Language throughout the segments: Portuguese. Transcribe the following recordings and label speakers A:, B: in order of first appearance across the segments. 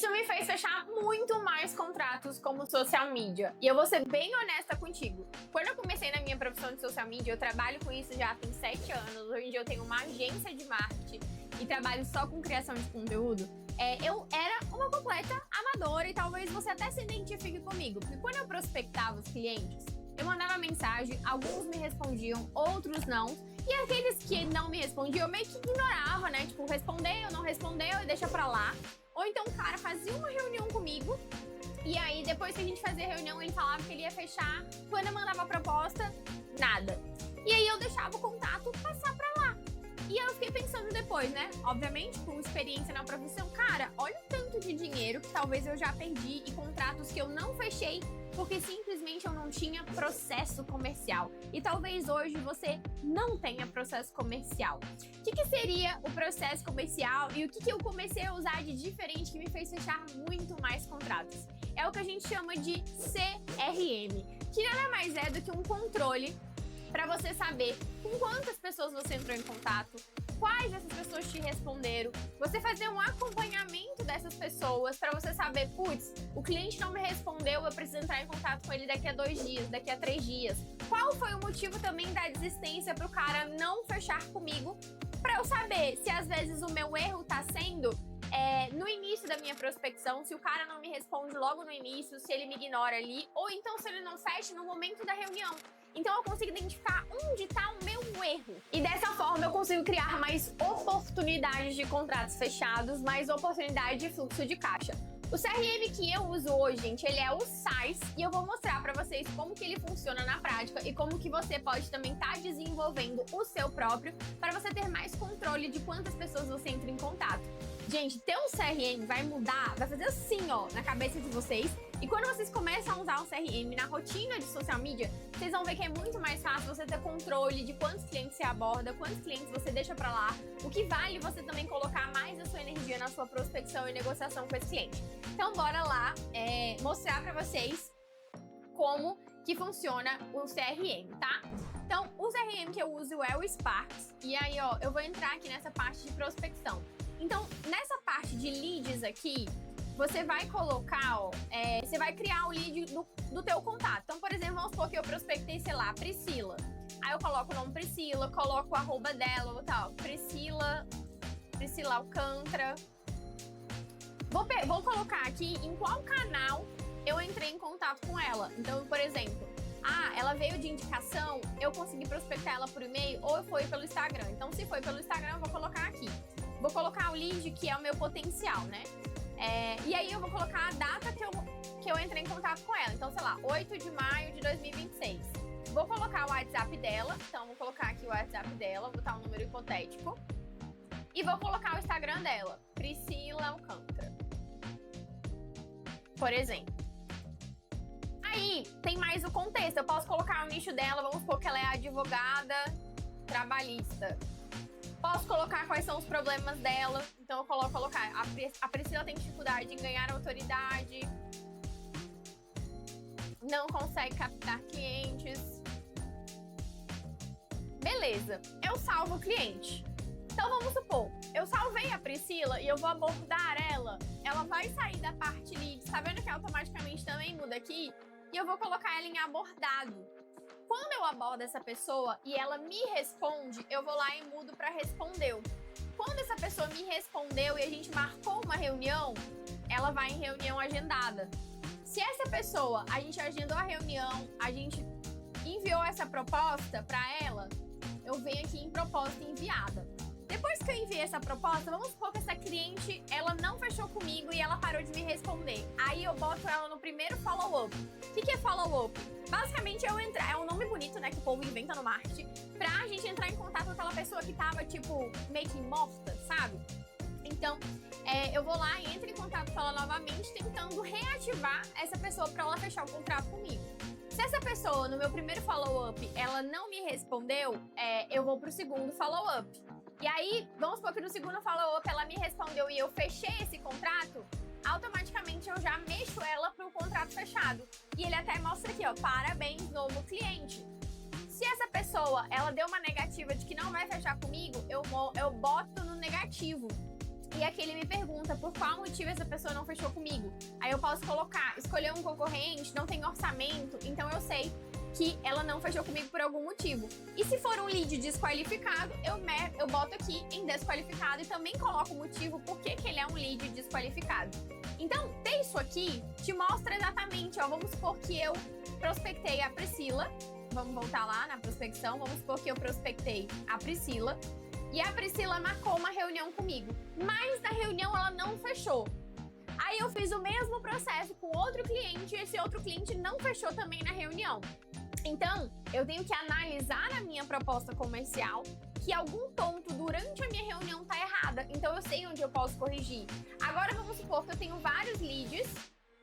A: Isso me fez fechar muito mais contratos como social media. E eu vou ser bem honesta contigo. Quando eu comecei na minha profissão de social media, eu trabalho com isso já tem 7 anos. Hoje em dia eu tenho uma agência de marketing e trabalho só com criação de conteúdo. Eu era uma completa amadora e talvez você até se identifique comigo. Porque quando eu prospectava os clientes, eu mandava mensagem, alguns me respondiam, outros não. E aqueles que não me respondiam, eu meio que ignorava, né? Tipo, respondeu, não respondeu e deixa pra lá. Ou então o cara fazia uma reunião comigo e aí depois que a gente fazia a reunião, ele falava que ele ia fechar. Quando eu mandava a proposta, nada. E aí eu deixava o contato passar pra lá. E eu fiquei pensando depois, né? Obviamente, com experiência na profissão, cara, olha o tanto de dinheiro que talvez eu já perdi e contratos que eu não fechei porque simplesmente eu não tinha processo comercial. E talvez hoje você não tenha processo comercial. O que seria o processo comercial e o que eu comecei a usar de diferente que me fez fechar muito mais contratos? É o que a gente chama de CRM, que nada mais é do que um controle para você saber com quantas pessoas você entrou em contato, quais dessas pessoas te responderam, você fazer um acompanhamento dessas pessoas para você saber, putz, o cliente não me respondeu, eu preciso entrar em contato com ele daqui a 2 dias, daqui a 3 dias. Qual foi o motivo também da desistência para o cara não fechar comigo, para eu saber se às vezes o meu erro tá sendo no início da minha prospecção, se o cara não me responde logo no início, se ele me ignora ali, ou então se ele não fecha no momento da reunião. Então eu consigo identificar onde está o meu erro. E dessa forma eu consigo criar mais oportunidades de contratos fechados, mais oportunidade de fluxo de caixa. O CRM que eu uso hoje, gente, ele é o Sais e eu vou mostrar para vocês como que ele funciona na prática e como que você pode também estar desenvolvendo o seu próprio para você ter mais controle de quantas pessoas você entra em contato. Gente, ter um CRM vai mudar, vai fazer assim, ó, na cabeça de vocês. E quando vocês começam a usar um CRM na rotina de social media, vocês vão ver que é muito mais fácil você ter controle de quantos clientes você aborda, quantos clientes você deixa pra lá, o que vale você também colocar mais a sua energia na sua prospecção e negociação com esse cliente. Então, bora lá mostrar pra vocês como que funciona o CRM, tá? Então, o CRM que eu uso é o Sparks. E aí, ó, eu vou entrar aqui nessa parte de prospecção. Então, nessa parte de leads aqui, você vai colocar, ó, você vai criar o lead do teu contato. Então, por exemplo, vamos supor que eu prospectei, sei lá, Priscila. Aí eu coloco o nome Priscila, coloco o arroba dela, vou tal, Priscila Alcântara. Vou colocar aqui em qual canal eu entrei em contato com ela. Então, por exemplo, ela veio de indicação, eu consegui prospectar ela por e-mail ou foi pelo Instagram. Então, se foi pelo Instagram, eu vou colocar aqui. Vou colocar o lead, que é o meu potencial, né? E aí eu vou colocar a data que eu entrei em contato com ela. Então, sei lá, 8 de maio de 2026. Vou colocar o WhatsApp dela. Então, vou colocar aqui o WhatsApp dela. Vou botar um número hipotético. E vou colocar o Instagram dela. Priscila Alcântara. Por exemplo. Aí, tem mais o contexto. Eu posso colocar o nicho dela. Vamos supor que ela é advogada trabalhista. Posso colocar quais são os problemas dela. Então eu colocar a Priscila tem dificuldade em ganhar autoridade, não consegue captar clientes. Beleza, eu salvo o cliente. Então vamos supor, eu salvei a Priscila e eu vou abordar ela. Ela vai sair da parte leads, tá vendo que automaticamente também muda aqui? E eu vou colocar ela em abordado. Quando eu abordo essa pessoa e ela me responde, eu vou lá e mudo para respondeu. Quando essa pessoa me respondeu e a gente marcou uma reunião, ela vai em reunião agendada. Se essa pessoa, a gente agendou a reunião, a gente enviou essa proposta para ela, eu venho aqui em proposta enviada. Depois que eu enviei essa proposta, vamos supor que essa cliente, ela não fechou comigo e ela parou de me responder. Aí eu boto ela no primeiro follow-up. O que é follow-up? Basicamente, é um nome bonito, né, que o povo inventa no marketing, pra gente entrar em contato com aquela pessoa que tava, tipo, meio que morta, sabe? Então, eu vou lá e entro em contato com ela novamente, tentando reativar essa pessoa pra ela fechar o contrato comigo. Se essa pessoa, no meu primeiro follow-up, ela não me respondeu, eu vou pro segundo follow-up. E aí, vamos supor que no segundo follow-up ela me respondeu e eu fechei esse contrato, automaticamente eu já mexo ela pro contrato fechado. E ele até mostra aqui, ó, parabéns, novo cliente. Se essa pessoa, ela deu uma negativa de que não vai fechar comigo, eu boto no negativo. E aqui ele me pergunta por qual motivo essa pessoa não fechou comigo. Aí eu posso colocar, escolher um concorrente, não tem orçamento, então eu sei que ela não fechou comigo por algum motivo. E se for um lead desqualificado, eu boto aqui em desqualificado e também coloco o motivo por que ele é um lead desqualificado. Então, ter isso aqui te mostra exatamente, ó, vamos supor que eu prospectei a Priscila, vamos voltar lá na prospecção, vamos supor que eu prospectei a Priscila, e a Priscila marcou uma reunião comigo, mas na reunião ela não fechou. Aí eu fiz o mesmo processo com outro cliente e esse outro cliente não fechou também na reunião. Então, eu tenho que analisar na minha proposta comercial que algum ponto durante a minha reunião tá errada. Então, eu sei onde eu posso corrigir. Agora, vamos supor que eu tenho vários leads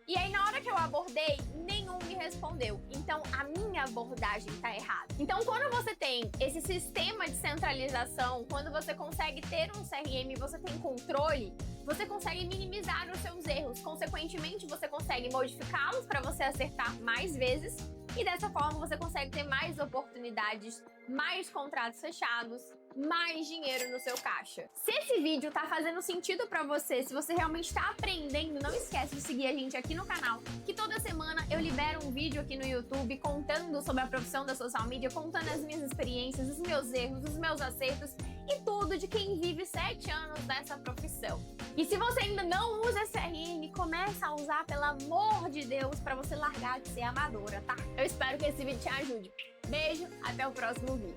A: e aí, na hora que eu abordei, nenhum me respondeu. Então, a minha abordagem tá errada. Então, quando você tem esse sistema de centralização, quando você consegue ter um CRM, você tem controle, você consegue minimizar os seus erros. Consequentemente, você consegue modificá-los para você acertar mais vezes. E dessa forma você consegue ter mais oportunidades, mais contratos fechados, mais dinheiro no seu caixa. Se esse vídeo tá fazendo sentido pra você, se você realmente tá aprendendo, não esquece de seguir a gente aqui no canal, que toda semana eu libero um vídeo aqui no YouTube contando sobre a profissão da social media, contando as minhas experiências, os meus erros, os meus acertos e tudo de quem vive 7 anos dessa profissão. E se você ainda não usa CRM, começa a usar, pelo amor de Deus, pra você largar de ser amadora, tá? Eu espero que esse vídeo te ajude. Beijo, até o próximo vídeo.